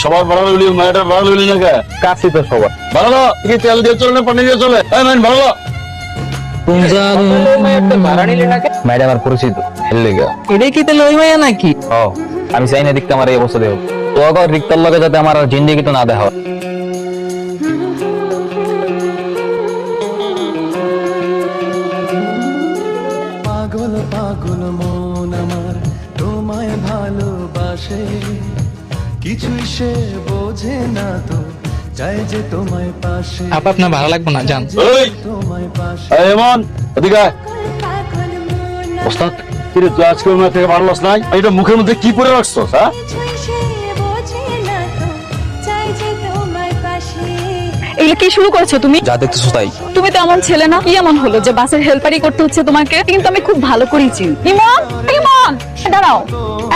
সবার ভালো হইলি মায়ের ভালো হইলি না কে কাছে তো সবার ভালো কি তেল দিয়ে চলে না পানি দিয়ে চলে এই মান ভালো ম্যাডাম আমার পরিচিত হেললেগা এটাই কি তাহলে ওই মাইয়া নাকি? ও আমি চাই না দেখতে আমার এই অবস্থা দেহ তো আগর রিক্তার লগে যাতে আমার আর জিন্দেগি তো না দেখা হয়। পাগল পাগল মন আমার তোমায় ভালোবাসে, কিছুই সে বোঝে না তো চাই যে তোমায় পাশে, আপা আপনার ভালো লাগবে না জান। এই তোমায় পাশে। এই এমন ওদিকে আয়। ওস্তাদ কিরে তুই আজকে ওর থেকে ভালো লস নাই এটা মুখের মধ্যে কি পরে রাখছস হ্যাঁ এগুলো কি শুরু করেছো তুমি? যা দেখতেছো তাই। তুমি তো এমন ছেলে না, কি এমন হলো যে বাসের হেল্পারই করতে হচ্ছে তোমাকে? কিন্তু আমি খুব ভালো করেই চিনি। ইমন, ইমন দাঁড়াও,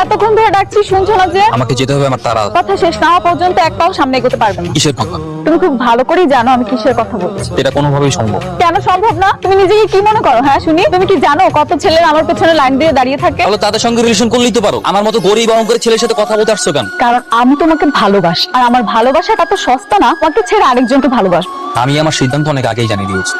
এতক্ষণ ধরে ডাকছি শুনছো না যে? আমাকে যেতে হবে, আমার তারা। কথা শেষ না হওয়া পর্যন্ত এক পাও সামনে এগোতে পারবে না। কিসের কথা? তুমি খুব ভালো করেই জানো আমি কিসের কথা বলছি। এটা কোনোভাবেই সম্ভব। কেন সম্ভব না? তুমি নিজেকে কি মনে করো? হ্যাঁ শুনি, তুমি কি জানো কত ছেলের আমার পেছনে লাইন দিয়ে দাঁড়িয়ে থাকে? তাহলে তাদের সঙ্গে রিলেশন করলেই তো পারো। আমার মতো গরিব অহংকারী ছেলের সাথে কথা বলতে আসছো কেন? কারণ আমি তোমাকে ভালোবাসি, আর আমার ভালোবাসাটা তো সস্তা না, তোমাকে ছেড়ে আরেকজনকে ভালোবাসো। আমি আমার সিদ্ধান্ত অনেক আগেই জানিয়ে দিয়েছি।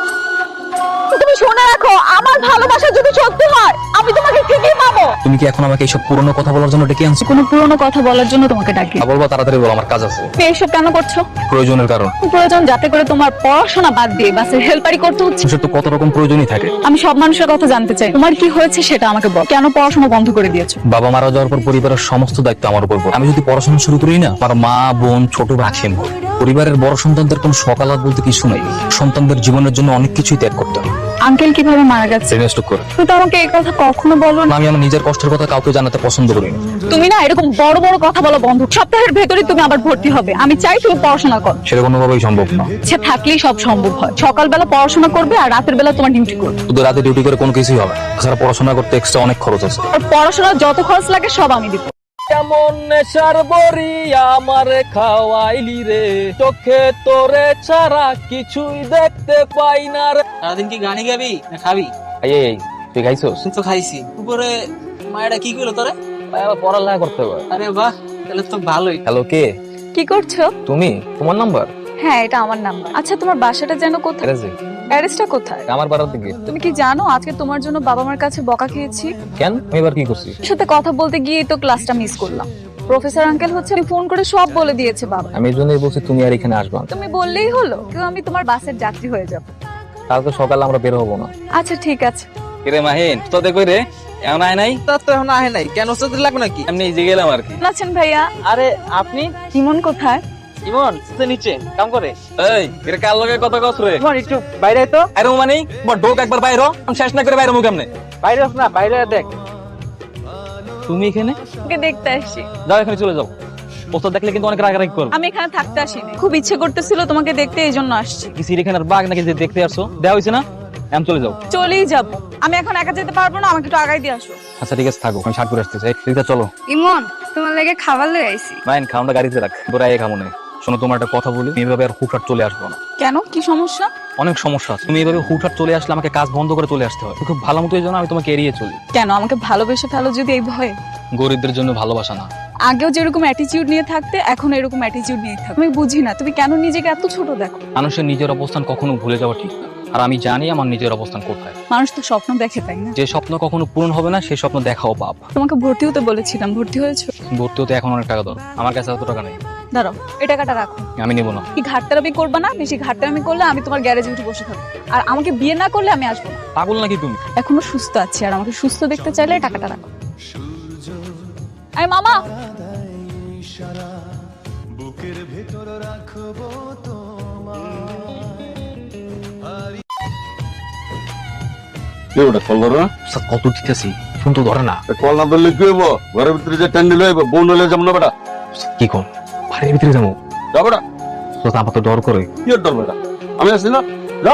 তুমি শুনে রাখো, আমার ভালোবাসা যদি সত্যি হয় আমি তোমাকে ঠিকই পাবো। তুমি কি এখন আমাকে এইসব পুরনো কথা বলার জন্য ডেকে আনছো? কোনো পুরনো কথা বলার জন্য তোমাকে ডাকি। বলবো তাড়াতাড়ি বলো, আমার কাজ আছে। তুমি এইসব কেন করছো? প্রয়োজনের কারণ। প্রয়োজন যাতে করে তোমার পড়াশোনা বাদ দিয়ে বাসের হেল্পারি করতে হচ্ছে। মানুষের তো কত রকম প্রয়োজনই থাকে। আমি সব মানুষের কথা জানতে চাই, তোমার কি হয়েছে সেটা আমাকে বল। কেন পড়াশোনা বন্ধ করে দিয়েছো? বাবা মারা যাওয়ার পর পরিবারের সমস্ত দায়িত্ব আমার উপর পড়ে। আমি যদি পড়াশোনা শুরু করি না, আমার মা বোন ছোট ভাই হিসেবে পরিবারের বড় সন্তানদের কোনো সকালাত বলতে কিছু নাই। সন্তানদের জীবনের জন্য অনেক কিছুই ত্যাগ করতে হয়। আঙ্কেল কিভাবে মারা গেছে? রেস্ট করে। তুমি তো আমাকে এই কথা কখনো বলো না। আমি আমার নিজের কষ্টের কথা কাউকে জানাতে পছন্দ করি না। তুমি না এরকম বড় বড় কথা বলো বন্ধ। সপ্তাহের ভেতরে তুমি আবার ভর্তি হবে। আমি চাই তুমি পড়াশোনা করো। সেটা কোনোভাবেই সম্ভব না। সে থাকলেই সব সম্ভব হয়। সকালবেলা পড়াশোনা করবে আর রাতের বেলা তোমার ডিউটি করবে। শুধু রাতে ডিউটি করে কোনো কিছুই হবে না। তাছাড়া পড়াশোনা করতে এক্সট্রা অনেক খরচ আছে। আর পড়াশোনার যত খরচ লাগে সব আমি দিব। কেমন নেশার বড়ি আমার খাওয়াইলি রে, চোখে তোরে ছাড়া কিছুই দেখতে পাই না রে। সারাদিন কি গানি গাবি না খাবি? এই তুই খাইছোস? তুই তো খাইছি। উপরে মায়েরা কি করলো তোরে? পড়ালেখা করতে হবে। আরে বাহ, তাহলে তো ভালোই। হ্যালো, কে কি করছো? তুমি? তোমার নাম্বার? হ্যাঁ এটা আমার নাম্বার। আচ্ছা তোমার বাসাটা যেন কোথায়? অ্যাড্রেসটা কোথায়? আমার বাড়ার দিকে। তুমি কি জানো আজকে তোমার জন্য বাবা মার কাছে বকা খেয়েছি? কেন? আমি এবার কি করছি? ওর সাথে কথা বলতে গিয়ে তো ক্লাসটা মিস করলাম। প্রফেসর আঙ্কেল হচ্ছে ফোন করে সব বলে দিয়েছে বাবা। আমি এই জন্যই বলছি তুমি আর এখানে আসবা না। তুমি বললেই হলো, কেউ আমি তোমার বাসের যাত্রী হয়ে যাব। কালকে সকালে আমরা বের হবো না। আচ্ছা ঠিক আছে। কিরে মাহিন, তো দেখো রে এমন আয় নাই। তার তো এখন আহে নাই, কেন ওস্তাদের লাগবে নাকি? এমনি যে গেলাম আর কি। কেমন আছেন ভাইয়া? আরে আপনি? ইমন কোথায়? ইমন তো নিচে কাম করে। এই কিরে কার লগে কথা কস রে? ইমন একটু বাইরে আয় তো। আরে মানে তোমার ঢোক একবার বাইরে হ। আমি শেষ না করে বাইরে মুখ কেমনে? বাইরে আস না, বাইরে আয় দেখ। তুমি এখানে? ওকে দেখতে আসছি। যাও, এখানে চলে যাও। ওস্তাদ দেখলে কিন্তু অনেক রাগারাগি করবে। আমি এখানে থাকতে আসিনি, খুব ইচ্ছে করতেছিল তোমাকে দেখতে, এই জন্য আসছি। কি সিরিখানার বাঘ নাকি যে দেখতে আসছো? দেওয়া হয়েছে না? এম চলে যাও। চলেই যাব। আমি এখন একা যেতে পারবো না, আমাকে একটু আগাই দিয়ে আসো। আচ্ছা ঠিক আছে, থাকো, আমি শাক করে আসতেছি। এই চলো। ইমন তোমার লাগে খাবার লয়ে আইছি। মাইন খাওয়াটা গাড়িতে রাখ, দৌড়াই খামো না। শোনো, তোমার একটা কথা বলি, এভাবে আর হুটহাট চলে আসবো না। কেন, কি সমস্যা? অনেক সমস্যা আছে। তুমি এইভাবে হুটহাট চলে আসলে আমাকে কাজ বন্ধ করে চলে আসতে হয়। খুব ভালো মতো এই জন্য আমি তোমাকে এড়িয়ে চলি। কেন আমাকে ভালোবেসে ফেলো যদি এই ভয়ে? গরিবদের জন্য ভালোবাসা না। আগেও যেরকম অ্যাটিটিউড নিয়ে থাকতে এখন এরকম অ্যাটিটিউড নিয়ে থাকো। আমি বুঝি না তুমি কেন নিজেকে এত ছোট দেখো। মানুষের নিজের অবস্থান কখনো ভুলে যাওয়া ঠিক না। আর আমি জানি আমার নিজের অবস্থান কোথায়। মানুষ তো স্বপ্ন দেখে, তাই না? যে স্বপ্ন কখনো পূরণ হবে না সেই স্বপ্ন দেখাও পাপ। তোমাকে ভর্তি হতে বলেছিলাম, ভর্তি হয়েছো? ভর্তি হতে এখন অনেক টাকা দরকার। আমার কাছে এত টাকা নেই। দাঁড়াও, এই টাকাটা রাখো। আমি নেবো না। কি ঘাটতারামি করবা না? বেশি ঘাটতারামি করলে আমি তোমার গ্যারেজে উঠে বসে থাকবো। আর আমাকে বিয়ে না করলে আমি আসবো না। পাগল নাকি তুমি? এখনো সুস্থ আছি, আর আমাকে সুস্থ দেখতে চাইলে এই টাকাটা রাখো। আরে মামা, বুকের ভেতর রাখবো কি ওটা কল ধরো না স্যার কত দিতেছি, ফোন তো ধরে না। কল না ধরলে কি হইব? ঘরের ভিতরে যে ট্যান্ডেল হইব বোন হলে যাবো না বেটা। কি কোন বাড়ির ভিতরে যাবো? যা বেটা। তো আমার তো ডর করে। কি আর ডর বেটা? আমি আছি না, যা।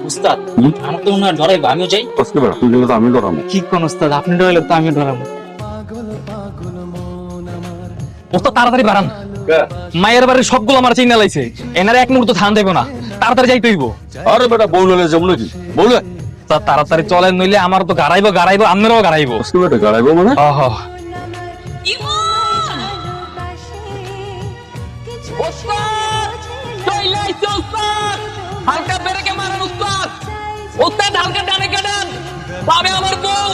উস্তাদ আমার তো মনে হয় ডরাইবো, আমিও যাই। আজকে বেটা তুই গেলে তো আমি ডরাবো। কি কোন উস্তাদ, আপনি ডরাইলে তো আমিও ডরাবো। পাগল পাগল মন আমার ওস্তাদ তাড়াতাড়ি বাড়ান। মায়ের বাড়ির সবগুলো আমার চিন্তা লাইছে। এনারে এক মুহূর্ত থান দেবো না, তাড়াতাড়ি যাইতে হইব। আরে বেটা বোন হলে যাবো নাকি বলে? তাড়াতাড়ি চলেন, নইলে আমার তো গাড়াইবো, আপনারাও গাড়াইবো। আজকে বেটা গাড়াইবো মানে? উস্তাদ চলে আইছে উস্তাদ হালকা ব্রেকে মারেন উস্তাদ উস্তাদ হালকা ডানে কাটেন পাবে আমার বউ